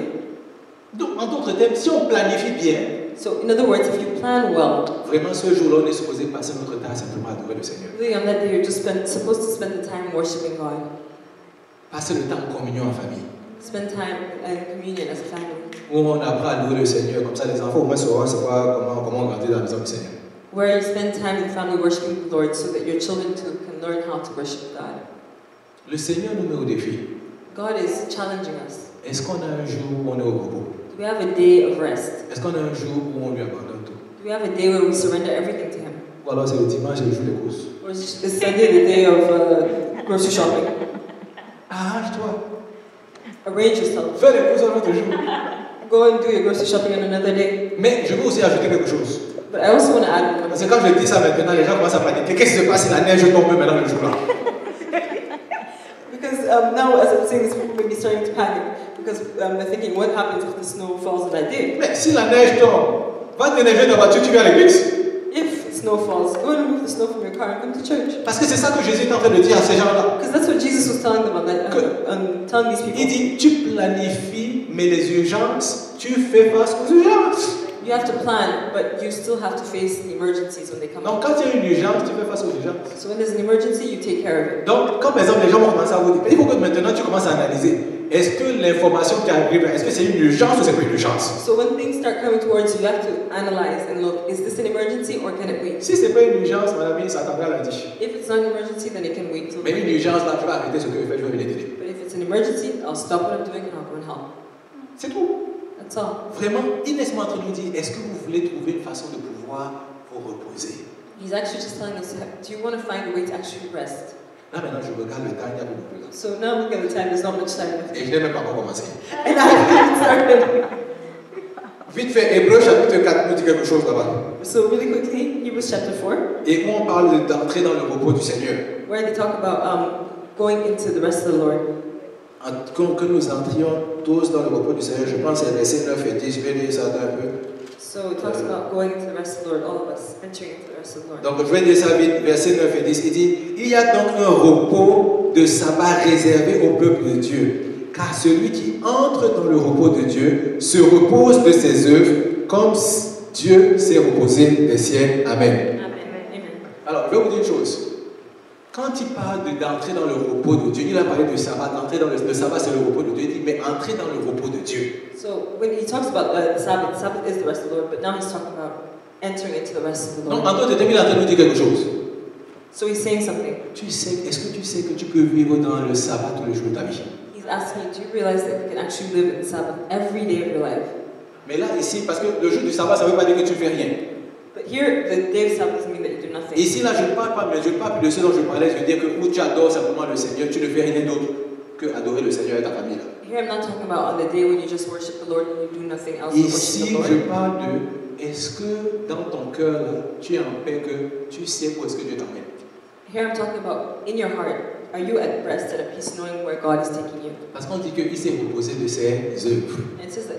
Donc, en d'autres termes, si on planifie bien, So in other words, if you plan well, vraiment ce jour-là, on est supposé passer notre temps à simplement adorer le Seigneur. really on that day you're just supposed to spend the time worshiping God. Passer le temps en communion en famille. Spend time in communion as a family. Où on apprend à louer le Seigneur, comme ça les enfants au moins sauront savoir comment on grandit dans la maison du Seigneur. Where you spend time in family worshiping the Lord so that your children too can learn how to worship God. Le Seigneur nous met au défi. God is challenging us. Est-ce qu'on a un jour où on est au repos? Do we have a day of rest? Est-ce qu'on a un jour où on lui abandonne tout? Do we have a day where we surrender everything to Him? Ou alors c'est le dimanche et le jour des courses? Or is Sunday the day of grocery shopping? Arrange-toi. Arrange yourself. Fais les courses un autre jour. Go and do your grocery shopping on another day. Mais je veux aussi ajouter quelque chose. But I also want to add one. Parce que quand je dis ça maintenant, les gens commencent à paniquer. Qu'est-ce qui se passe si la neige tombe maintenant le jour-là? Because now, as I'm saying this, people may be starting to panic because they're thinking, what happens if the snow falls on that day? Mais si la neige tombe, va te neiger ta voiture, tu vas à l'église. If snow falls, go and remove the snow from your car and come to church. Parce que c'est ça que Jésus est en train de dire à ces gens-là. Because that's what Jesus was telling them, telling these people. Il dit, tu planifies, mais les urgences, tu fais face aux urgences. You have to plan, but you still have to face the emergencies when they come Donc up. quand il y a une urgence, tu fais face aux urgences. So when there's an emergency, you take care of it. Donc quand par exemple les gens vont commencer à vous dire, il faut que maintenant tu commences à analyser. Est-ce que l'information qui arrive, est-ce que c'est une urgence ou c'est pas une urgence? So when things start coming towards you, you have to analyze and look, is this an emergency or can it wait? Si c'est pas une urgence, mon ami, ça attendra lundi. If it's not an emergency, then it can wait till Mais une urgence, là, je vais arrêter ce que je fais, je vais venir t'aider. But if it's an emergency, I'll stop what I'm doing and I'll go and help. C'est tout. That's all. Vraiment, il laisse moi entre nous dire, est-ce que vous voulez trouver une façon de pouvoir vous reposer? He's actually just telling us, do you want to find a way to actually rest? Là maintenant, je regarde le temps, il y a beaucoup plus. So now I'm looking at the time, there's not much time left. Et je n'ai même pas encore commencé. And I haven't started. Vite fait, Hébreux chapitre 4 nous dit quelque chose là-bas. So really quickly, Hebrews chapter 4, Et où on parle d'entrer dans le repos du Seigneur. where they talk about going into the rest of the Lord. Que nous entrions tous dans le repos du Seigneur, je pense que c'est versets 9 et 10, je vais lire ça un peu. So it talks about going into the rest of the Lord, all of us entering into the rest of the Lord. Donc je vais lire ça vite, versets 9 et 10. Il dit, il y a donc un repos de sabbat réservé au peuple de Dieu. Car celui qui entre dans le repos de Dieu se repose de ses œuvres comme Dieu s'est reposé des siennes. Amen. Amen. Alors, je vais vous dire une chose. Quand il parle d'entrer dans le repos de Dieu, il a parlé du sabbat, d'entrer dans le sabbat c'est le repos de Dieu, il dit, mais entrer dans le repos de Dieu. So when he talks about the Sabbath is the rest of the Lord, but now he's talking about entering into the rest of the Donc, Lord. en d'autres termes, il est en train de nous dire quelque chose. So he's saying something. Est-ce que tu sais que tu peux vivre dans le sabbat tous les jours de ta vie? He's asking you, do you realize that you can actually live in the Sabbath every day of your life? Mais là, ici, parce que le jour du sabbat, ça ne veut pas dire que tu ne fais rien. But here, the day of Sabbath doesn't mean that you do nothing. Ici, là, je ne parle pas, mais je ne parle plus de ce dont je parlais. Je veux dire que où tu adores simplement le Seigneur, tu ne fais rien d'autre que adorer le Seigneur et ta famille. Là. Here I'm not talking about on the day when you just worship the Lord and you do nothing else but worship Ici, the Lord. je parle de est-ce que dans ton cœur, là, tu es en paix, que tu sais où est-ce que Dieu t'emmène. Here I'm talking about in your heart. Are you at rest, at a peace, knowing where God is taking you? Parce qu'on dit qu'il s'est reposé de ses œuvres. And it says that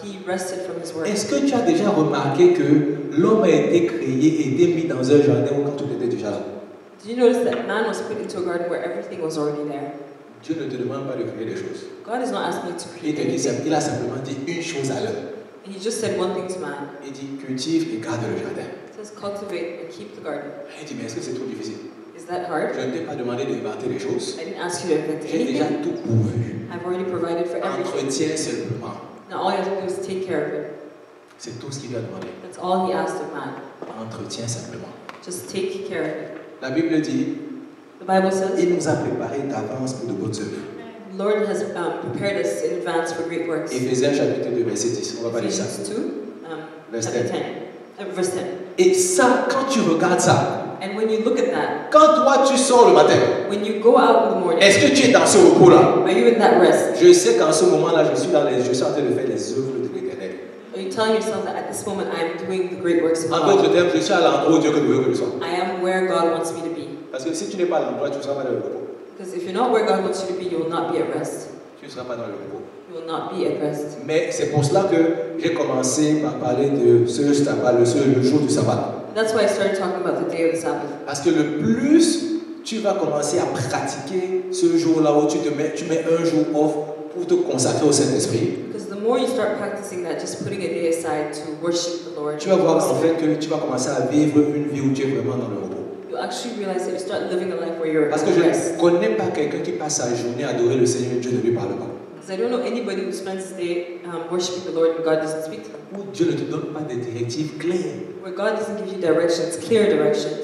he rested from his work. Est-ce que tu as déjà remarqué que l'homme a été créé et été mis dans un jardin où quand tout était déjà là? Did you notice that man was put into a garden where everything was already there? Dieu ne te demande pas de créer des choses. God is not asking you to Il create te dit, anything. il a simplement dit une chose à l'heure. He just said one thing to man. Il dit cultive et garde le jardin. It says cultivate and keep the garden. Il dit mais est-ce que c'est trop difficile? Is that hard? Je ne t'ai pas demandé d'inventer des choses. I didn't ask you to invent J'ai déjà anything. tout pourvu. I've already provided for everything. Entretiens simplement. Now all you have to do is take care of it. C'est tout ce qu'il lui a demandé. That's all he asked of man. Entretiens simplement. Just take care of it. La Bible dit, The Bible says il nous a préparé d'avance pour de bonnes œuvres. the Lord has prepared us in advance for great works. Éphésiens chapitre 2 verset 10. On va pas lire ça. Ephesians 2, Verse chapter 10. 10, verse 10. Et ça, quand tu regardes ça, And when you look at that, quand toi tu sors le matin, when you go out in the morning, est-ce que tu es dans ce repos-là? are you in that rest? Je sais qu'en ce moment-là, je suis en train de faire les œuvres de l'Éternel. Are you telling yourself that at this moment I am doing the great works of En God? d'autres termes, je suis à l'endroit où Dieu veut que je sois. I am where God wants me to be. Parce que si tu n'es pas à l'endroit, tu ne seras pas dans le repos. Because if you're not where God wants you to be, you will not be at rest. Tu ne seras pas dans le repos. You will not be at rest. Mais c'est pour cela que j'ai commencé par parler de ce sabbat, le jour du sabbat. That's why I started talking about the day of the Sabbath. Parce que le plus tu vas commencer à pratiquer ce jour-là où tu mets un jour off pour te consacrer au Saint-Esprit, Because the more you start practicing that, just putting a day aside to worship the Lord, tu vas voir en fait que tu vas commencer à vivre une vie où tu es vraiment dans le repos. you'll actually realize that you start living a life where you're Parce at que je rest. ne connais pas quelqu'un qui passe sa journée à adorer le Seigneur et Dieu ne lui parle pas. Because I don't know anybody who spends his day worshiping the Lord and God doesn't speak to them. Où Dieu ne te donne pas des directives claires. Where God doesn't give you directions, clear directions.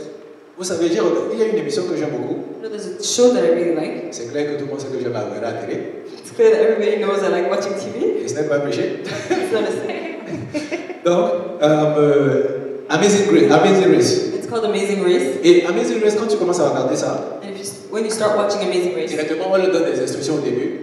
Vous savez, il y a une émission que j'aime beaucoup. You know, there's a show that I really like. C'est clair que tout le monde sait que j'aime regarder à la télé. It's clear that everybody knows I like watching TV. Et ce n'est pas un péché. It's not a sin. Donc, Amazing Race. It's called Amazing Race. Et Amazing Race, quand tu commences à regarder ça, And when you start watching Amazing Race, directement on leur donne des instructions au début.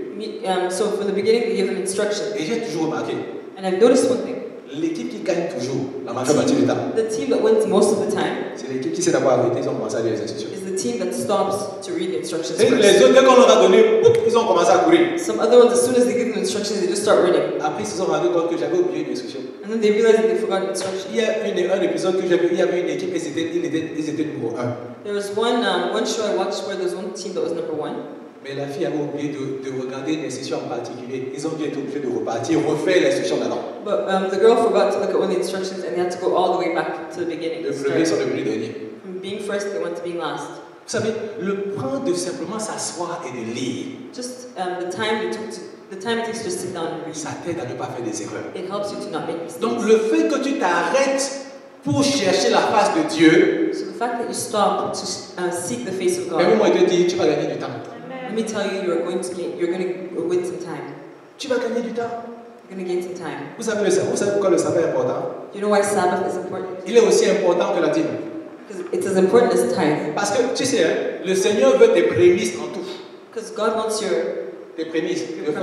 so from the beginning they give them instructions. Et j'ai toujours remarqué, And I've noticed one thing. l'équipe qui gagne toujours, la majeure partie du temps, The team that wins most of the time c'est l'équipe qui sait d'abord arrêter, ils ont commencé à lire les instructions. is the the team that stops to read the instructions Les first. autres, dès qu'on leur a donné, pouf, ils ont commencé à courir. Some other ones, as soon as they give them instructions, they just start running. Après, ils se sont rendus compte que j'avais oublié une instruction. And then they realize that they forgot instructions. Il y a un épisode que j'ai vu, il y avait une équipe et ils étaient numéro 1. There was one show I watched where there was one team that was number 1. Mais la fille avait oublié de regarder une instruction en particulier. Ils ont dû être obligés de repartir, refaire l'instruction d'avant. But the girl forgot to look at one of the instructions and they had to go all the way back to the beginning. Le premier sont devenus derniers. From being first, they went to being last. Vous savez, le point de simplement s'asseoir et de lire, Just the time it takes to just sit down and read. ça t'aide à ne pas faire des erreurs. It helps you to not make mistakes. Donc le fait que tu t'arrêtes pour chercher la face de Dieu, So the fact that you stop to seek the face of God, permets-moi de te dire, tu vas gagner du temps. let me tell you, you're going to win some time. Tu vas gagner du temps. You're going to gain some time. Vous savez pourquoi le sabbat est important? You know why Sabbath is important? Il est aussi important que la dîme. Because it's as important as tithe. Parce que tu sais, hein, le Seigneur veut tes prémices en tout. Because God wants Tes prémices, your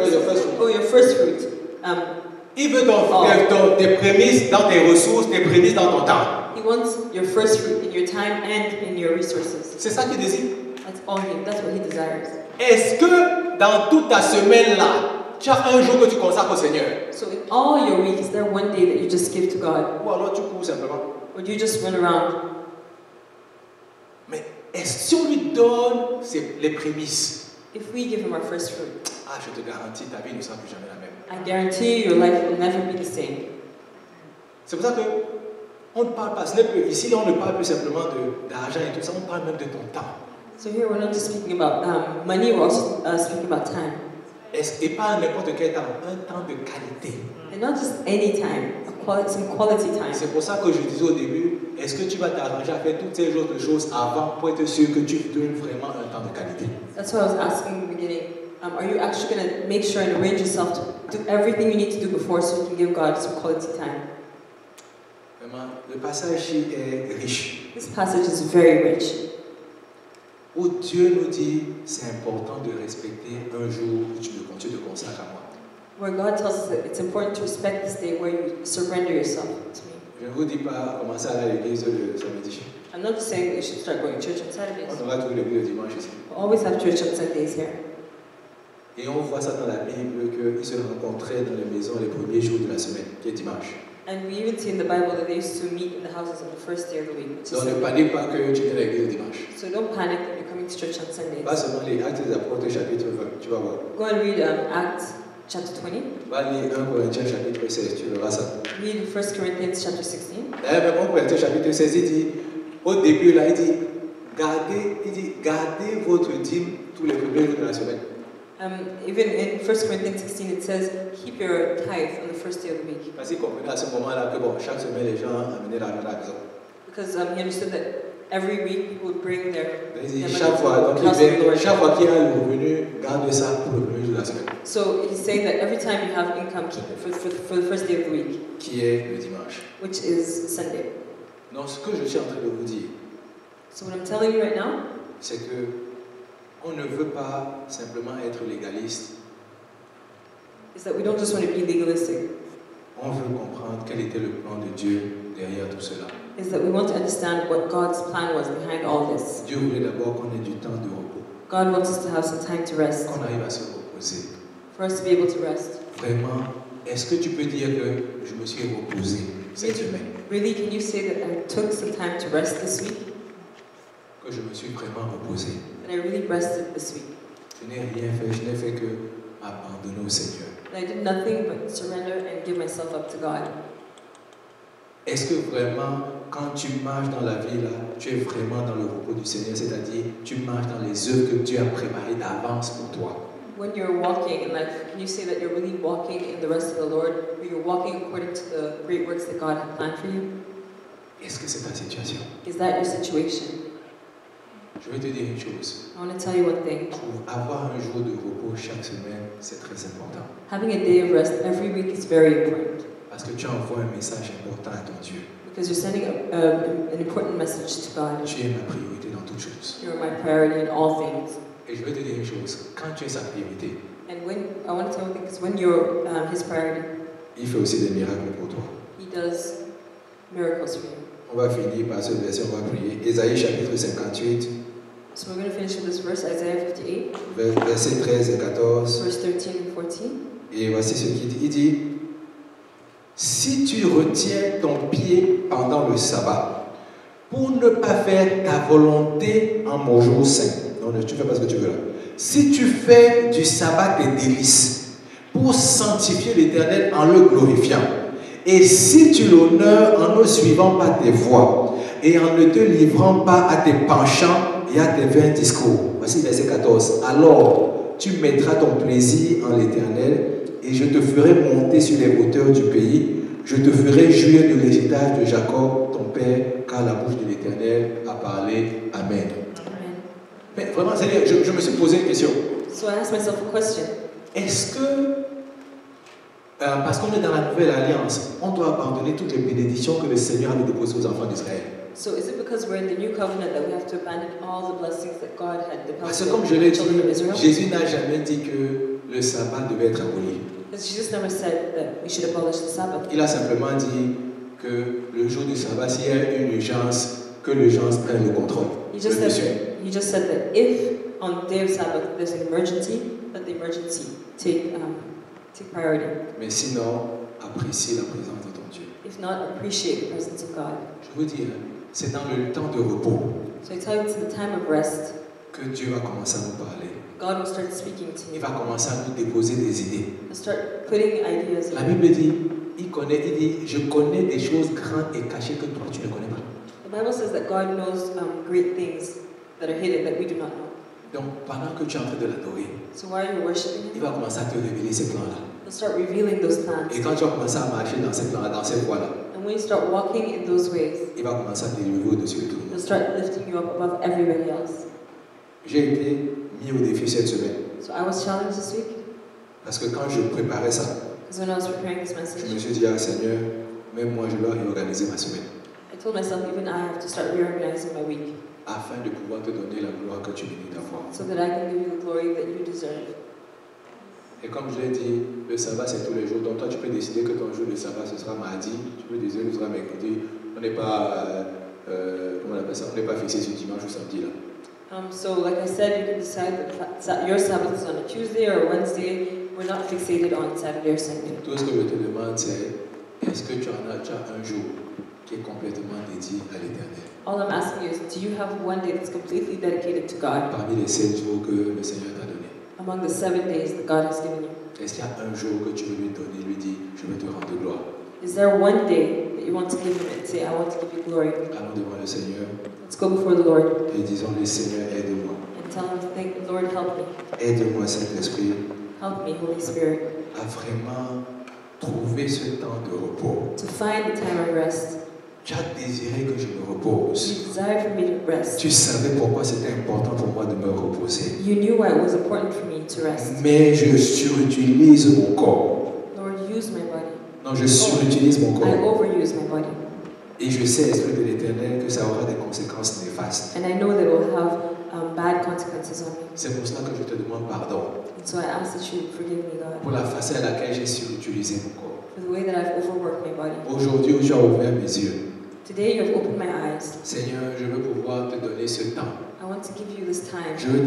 first fruit. Il veut tes prémices dans tes ressources, tes prémices dans ton temps. He wants your first fruit in your time and in your resources. C'est ça qu'il désire. That's what he desires. Est-ce que dans toute ta semaine-là, tu as un jour que tu consacres au Seigneur? So in all your week, is there one day that you just give to God? Ou alors tu cours simplement? Or do you just run around? Mais si on lui donne les prémices, If we give him our first fruit, je te garantis, ta vie ne sera plus jamais la même. I guarantee you your life will never be the same. C'est pour ça que on ne parle pas, ici là on ne parle plus simplement d'argent et tout ça, on parle même de ton temps. So here we're not just speaking about money, we're also speaking about time. Et pas n'importe quel temps, un temps de qualité. And not just any time, some quality time. C'est pour ça que je disais au début, est-ce que tu vas t'arranger à faire toutes ces autres choses avant pour être sûr que tu donnes vraiment un temps de qualité? That's what I was asking in the beginning. Are you actually going to make sure and arrange yourself to do everything you need to do before so you can give God some quality time? Vraiment, le passage ici est riche. This passage is very rich. Où Dieu nous dit, c'est important de respecter un jour où tu te consacres à moi. Where God tells us that it's important to respect this day where you surrender yourself to me. Je ne vous dis pas commencer à aller à l'église le samedi. I'm not just saying that you should start going to church on Saturdays. On aura toujours l'église le dimanche ici. We always have church on Sundays here. Et on voit ça dans la Bible qu'ils se rencontraient dans les maisons les premiers jours de la semaine, qui est dimanche. And we even see in the Bible that they used to meet in the houses on the first day of the week. Donc ne panique pas que tu viens à l'église le dimanche. So don't panic that you're coming to church on Sundays. Pas seulement les Actes des Apôtres chapitre 20, tu vas voir. Go and read Acts chapter 20. Va lire 1 Corinthiens chapitre 16, tu verras ça. Read 1 Corinthians chapter 16. D'ailleurs, même 1 Corinthiens chapitre 16, il dit, au début là, il dit, gardez votre dîme tous les premiers jours de la semaine. Even in 1 Corinthians 16 it says, keep your tithe on the first day of the week. Parce qu'il comprenait à ce moment-là que bon, chaque semaine les gens amenaient l'argent à la maison. Because he understood that every week people would bring their Il dit, money chaque fois, to the house of the Lord. chaque fois qu'il y a le revenu, garde ça pour le premier jour de la semaine. So he's saying that every time you have income, keep it for the first day of the week, Qui est le dimanche. which is Sunday. Donc ce que je suis en train de vous dire, So what I'm telling you right now c'est que on ne veut pas simplement être légaliste. is that we don't just want to be legalistic. On veut comprendre quel était le plan de Dieu derrière tout cela. Is that we want to understand what God's plan was behind all this. Dieu voulait d'abord qu'on ait du temps de repos, God wants us to have some time to rest, qu'on arrive à se reposer. for us to be able to rest. Vraiment, est-ce que tu peux dire que je me suis reposé cette semaine? Really, can you say that I took some time to rest this week? Que je me suis vraiment reposé. And I really rested this week. Je n'ai rien fait, je n'ai fait que abandonner au Seigneur. And I did nothing but surrender and give myself up to God. Est-ce que vraiment, quand tu marches dans la vie là, tu es vraiment dans le repos du Seigneur, c'est-à-dire tu marches dans les œuvres que Dieu a préparées d'avance pour toi? When you're walking in life, can you say that you're really walking in the rest of the Lord, or you're walking according to the great works that God had planned for you? Est-ce que c'est ta situation? Is that your situation? Je vais te dire une chose. I want to tell you one thing. Pour avoir un jour de repos chaque semaine, c'est très important. Having a day of rest every week is very important. Parce que tu envoies un message important à ton Dieu. Because you're sending an important message to God. Tu es ma priorité dans toutes choses. You're my priority in all things. Et je vais te dire une chose. Quand tu es sa priorité, And I want to tell you one thing, because when you're His priority, il fait aussi des miracles pour toi. He does miracles for you. On va finir par ce verset, on va prier. Ésaïe chapitre 58. So we're going to finish with this verse, Isaiah 58, versets 13 et 14. verse 13 and 14. Et voici ce qu'il dit. Il dit, si tu retiens ton pied pendant le sabbat, pour ne pas faire ta volonté en mon jour saint. Non, tu fais pas ce que tu veux là. Si tu fais du sabbat tes délices, pour sanctifier l'Éternel en le glorifiant, et si tu l'honores en ne suivant pas tes voies, et en ne te livrant pas à tes penchants et à tes vains discours. Voici verset 14. Alors, tu mettras ton plaisir en l'Éternel, et je te ferai monter sur les hauteurs du pays. Je te ferai jouir de l'héritage de Jacob, ton père, car la bouche de l'Éternel a parlé. Amen. Amen. Mais vraiment, c'est-à-dire, je me suis posé une question. So I asked myself a question. Est-ce que, parce qu'on est dans la nouvelle alliance, on doit abandonner toutes les bénédictions que le Seigneur avait déposées aux enfants d'Israël? So is it because we're in the new covenant that we have to abandon all the blessings that God had Parce que deposited comme je in l'ai the children of dit, Israel? Jésus n'a jamais dit que le sabbat devait être aboli. Because Jesus never said that we should abolish the Sabbath. Il a simplement dit que le jour du sabbat, s'il y a une urgence, que l'urgence prenne le contrôle. He just said that if on the day of Sabbath there's an emergency, that the emergency take priority. Mais sinon, apprécie la présence de ton Dieu. If not, appreciate the presence of God. Je vous dis, c'est dans le temps de repos So I tell you, it's in the time of rest, que Dieu va commencer à nous parler. God will start speaking to Il you. va commencer à nous déposer des idées. He'll start putting ideas La in. Bible dit, il dit, je connais des choses grandes et cachées que toi tu ne connais pas. The Bible says that God knows great things that are hidden that we do not know. Donc, pendant que tu es en train de l'adorer, So while you're worshiping il Him, va commencer à te révéler ces plans-là. He'll start revealing those plans. Et quand tu vas commencer à marcher dans ces plans-là, dans ces voies-là, And when you start walking in those ways, il va commencer à t'élever au-dessus de tout le He'll monde. start lifting you up above everybody else. J'ai été mis au défi cette semaine. So I was challenged this week Parce que quand je préparais ça, because when I was preparing this je me message, suis dit, ah Seigneur, même moi je dois réorganiser ma semaine I told myself even I have to start reorganizing my week afin de pouvoir te donner la gloire que tu mérites d'avoir. so that I can give you the glory that you deserve. Et comme je l'ai dit, le sabbat c'est tous les jours. Donc toi tu peux décider que ton jour de sabbat ce sera mardi, tu peux décider que ce sera mercredi. On n'est pas, comment on appelle ça, on n'est pas fixé sur dimanche ou samedi là. So like I said, you can decide that your Sabbath is on a Tuesday or a Wednesday. We're not fixated on Saturday or Sunday. Tout ce que je te demande c'est, est-ce que tu as un jour qui est complètement dédié à l'Éternel? All I'm asking you is, do you have one day that's completely dedicated to God Parmi les 7 jours que le Seigneur t'a donné. among the 7 days that God has given you? Est-ce qu'il y a un jour que tu veux lui donner, lui dire, je veux te rendre gloire? Is there one day that you want to give Him and say, I want to give you glory? Allons devant le Seigneur Let's go before the Lord et disons-le, Seigneur, aide-moi. and tell Him, Lord, help me. Aide-moi, Saint-Esprit, Help me, Holy Spirit, à vraiment trouver ce temps de repos. to find the time of rest. Tu as désiré que je me repose. You desired for me to rest. Tu savais pourquoi c'était important pour moi de me reposer. You knew why it was important for me to rest. Mais je surutilise mon corps. Lord, use my body. Non, je surutilise mon I corps. overuse my body. Et je sais, Esprit de l'Éternel, que ça aura des conséquences néfastes. And I know that it will have bad consequences on me. C'est pour cela que je te demande pardon And so I ask that you forgive me, God, pour la façon à laquelle j'ai surutilisé mon corps. for the way that I've overworked my body. Aujourd'hui, où tu as ouvert mes yeux, Today you have opened my eyes. Seigneur, je veux pouvoir te donner ce temps. I want to give you this time. Je veux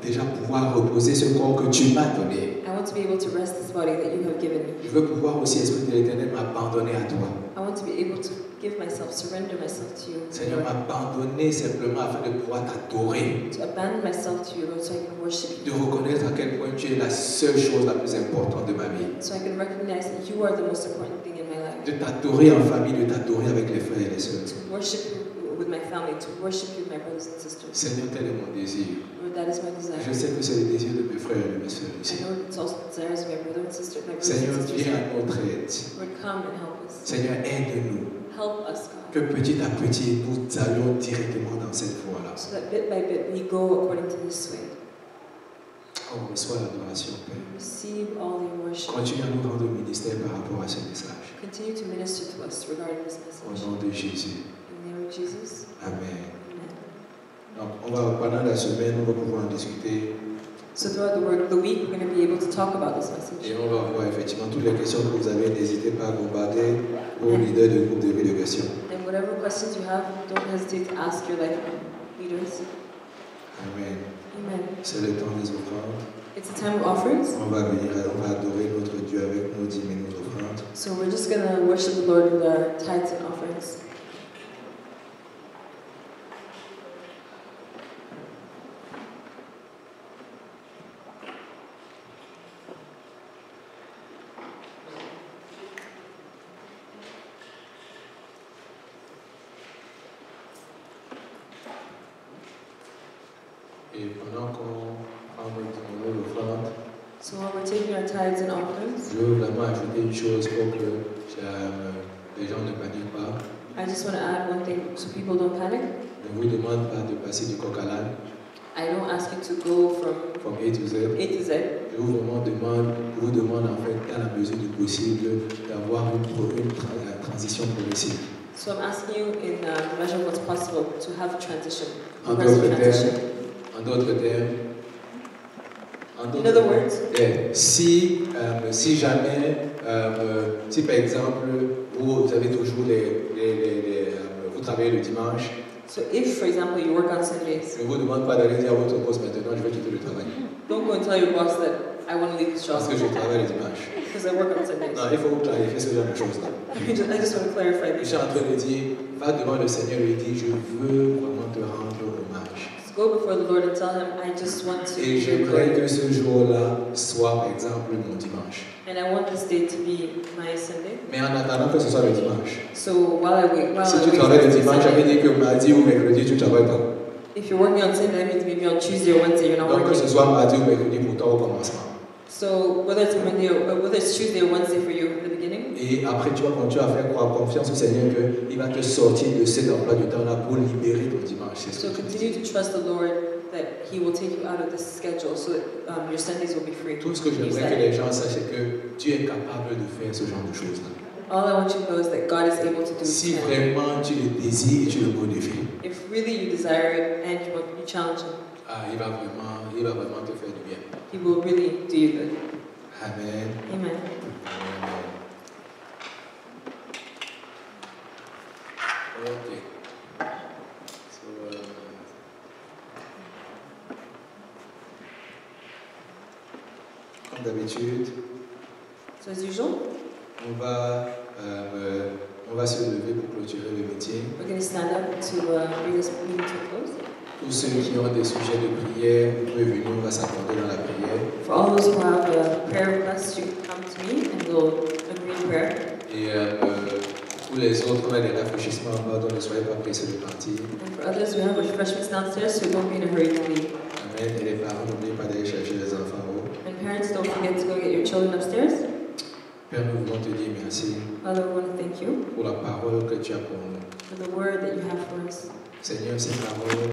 déjà pouvoir reposer ce corps que tu m'as donné. I want to be able to rest this body that you have given me. Je veux pouvoir aussi, Esprit de l'Éternel, m'abandonner à toi. I want to be able to give myself, surrender myself to you. Seigneur, m'abandonner simplement afin de pouvoir t'adorer. To abandon myself to you, Lord, so I can worship De you. reconnaître à quel point tu es la seule chose la plus importante de ma vie. So I can recognize that you are the most important thing in my life. De t'adorer en famille, de t'adorer avec les frères et les sœurs. To worship you with my family, to worship you with my brothers and sisters. Seigneur, tel est mon désir. Lord, that is my Je desire. sais que c'est le désir de mes frères et de mes sœurs I ici. know it's also the desires of my brother and sister, my brothers Seigneur, and sisters. viens à notre aide. Lord, come and help us. Seigneur, aide-nous. Help us, God. Que petit à petit, nous allions directement dans cette voie-là. So that bit by bit we go according to this way. On reçoit l'adoration, Père. Receive all the worship. Continue à nous rendre ministère par rapport à ce message. Continue to minister to us regarding this Au message. nom de Jésus. In the name of Jesus. Amen. Amen. Donc, pendant la semaine, on va pouvoir en discuter So throughout the week, we're going to be able to talk about this message. et on va voir effectivement toutes les questions que vous avez. N'hésitez pas à bombarder au leader de groupe de vie de questions. And whatever questions you have, don't hesitate to ask your life leaders. Amen. C'est le temps des offrandes. It's a time of offerings. On va adorer notre Dieu avec nos dîmes et nos offrandes. So we're just going to worship the Lord with our tithes and offerings. Et pendant qu'on prend notre dîme et nos offrandes, So while we're taking our tithes and offerings, je veux vraiment ajouter une chose pour que les gens ne paniquent pas. I just want to add one thing so people don't panic. Je ne vous demande pas de passer du coq à l'âne, I don't ask you to go from from A to Z. A to Z. Je vous demande en fait, dans la mesure du possible, d'avoir une transition progressive. So I'm asking you in the measure of what's possible to have a transition, En progressive d'autres transition. termes, en d'autres termes, In other words, si jamais, si par exemple, vous avez toujours vous travaillez le dimanche, so if, for example, you work on Sundays, je ne vous demande pas d'aller dire à votre boss maintenant, je vais quitter le travail. don't go and tell your boss that I want to leave this job Parce que je travaille le dimanche. because I work on Sundays. Non, il faut clarifier ce genre de choses-là. I just want to clarify Je this. suis en train de dire, va devant le Seigneur et dis, je veux vraiment te rendre hommage. So go before the Lord and tell Him, I just want to Et give you j'aimerais glory. que ce jour-là soit, par exemple, mon dimanche. And I want this day to be my Sunday. Mais en attendant que ce soit le dimanche. So while I wait, Si tu travailles le dimanche, ça veut dire que mardi ou mercredi, tu ne travailles pas. if you're working on Sunday, that means maybe on Tuesday or Wednesday you're not Donc que ce working. soit mardi ou mercredi pour toi au commencement. So whether it's Monday or whether it's Tuesday or Wednesday for you in the beginning, Et après, tu vas continuer à faire confiance au Seigneur qu'il va te sortir de cet emploi du temps-là pour libérer ton dimanche. C'est ce so que tu dis. continue to trust the Lord that He will take you out of this schedule so that your Sundays will be free. Tout ce que j'aimerais que les gens sachent, c'est que Dieu est capable de faire ce genre de choses-là. All I want you to know is that God is able to do Si it. vraiment tu le désires et tu le modifies, If really you desire it and you challenge Him, il va vraiment te faire du bien. He will really do you good. Amen. Amen. Amen. Ok. So, comme d'habitude, So as usual, on va se lever pour clôturer le meeting. we're going to stand up to bring this meeting to a close. Tous ceux qui ont des sujets de prière, vous pouvez venir, on va s'accorder dans la prière. For all those who have prayer requests, you can come to me and we'll agree in prayer. Et pour les autres, on a des rafraîchissements en bas, donc ne soyez pas pressés de partir. And for others, we have refreshments downstairs, so don't be in a hurry to leave. Amen. Et les parents, n'oubliez pas d'aller chercher les enfants en haut. And parents, don't forget to go get your children upstairs. Père, nous voulons te dire merci Father, we want to thank you pour la parole que tu as pour nous. for the word that you have for us. Seigneur, ces paroles